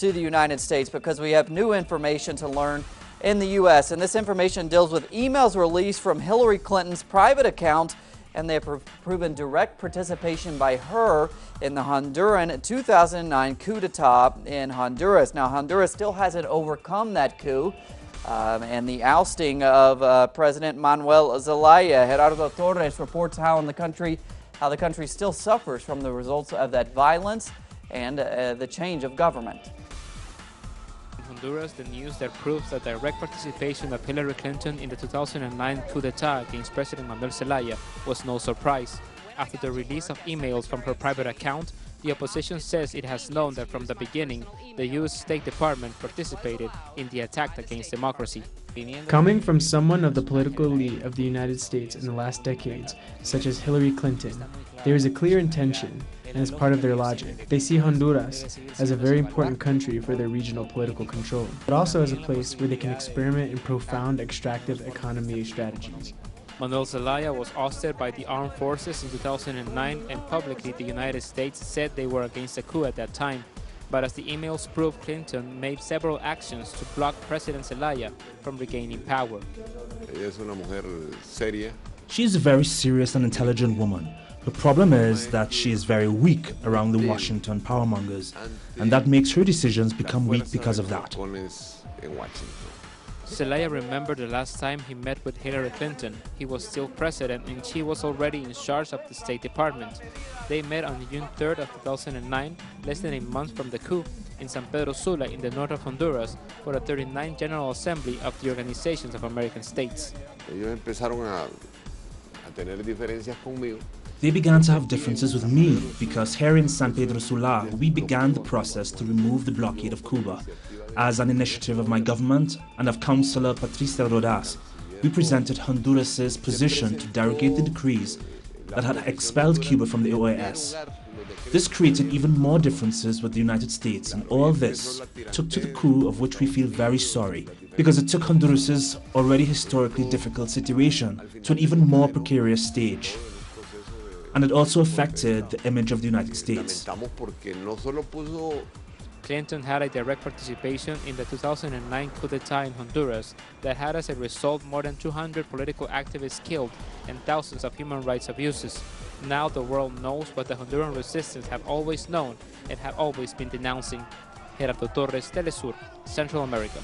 to the United States because we have new information to learn in the U.S. And this information deals with emails released from Hillary Clinton's private account, and they have proven direct participation by her in the Honduran 2009 coup d'etat in Honduras. Now, Honduras still hasn't overcome that coup and the ousting of President Manuel Zelaya. Gerardo Torres reports how the country still suffers from the results of that violence and the change of government. In Honduras, the news that proves the direct participation of Hillary Clinton in the 2009 coup d'etat against President Manuel Zelaya was no surprise. After the release of emails from her private account, the opposition says it has known that from the beginning, the U.S. State Department participated in the attack against democracy. Coming from someone of the political elite of the United States in the last decades, such as Hillary Clinton, there is a clear intention, and as part of their logic, they see Honduras as a very important country for their regional political control, but also as a place where they can experiment in profound extractive economy strategies. Manuel Zelaya was ousted by the armed forces in 2009, and publicly the United States said they were against the coup at that time. But as the emails prove, Clinton made several actions to block President Zelaya from regaining power. She is a very serious and intelligent woman. The problem is that she is very weak around the Washington powermongers, and that makes her decisions become weak because of that. Zelaya remembered the last time he met with Hillary Clinton. He was still president and she was already in charge of the State Department. They met on June 3rd of 2009, less than a month from the coup, in San Pedro Sula in the north of Honduras for the 39th General Assembly of the Organizations of American States. They began to have differences with me because here in San Pedro Sula, we began the process to remove the blockade of Cuba. As an initiative of my government and of Councillor Patricia Rodas, we presented Honduras' position to derogate the decrees that had expelled Cuba from the OAS. This created even more differences with the United States, and all this took to the coup, of which we feel very sorry, because it took Honduras' already historically difficult situation to an even more precarious stage. And it also affected the image of the United States. Clinton had a direct participation in the 2009 coup d'etat in Honduras that had as a result more than 200 political activists killed and thousands of human rights abuses. Now the world knows what the Honduran resistance have always known and have always been denouncing. Gerardo Torres, Telesur, Central America.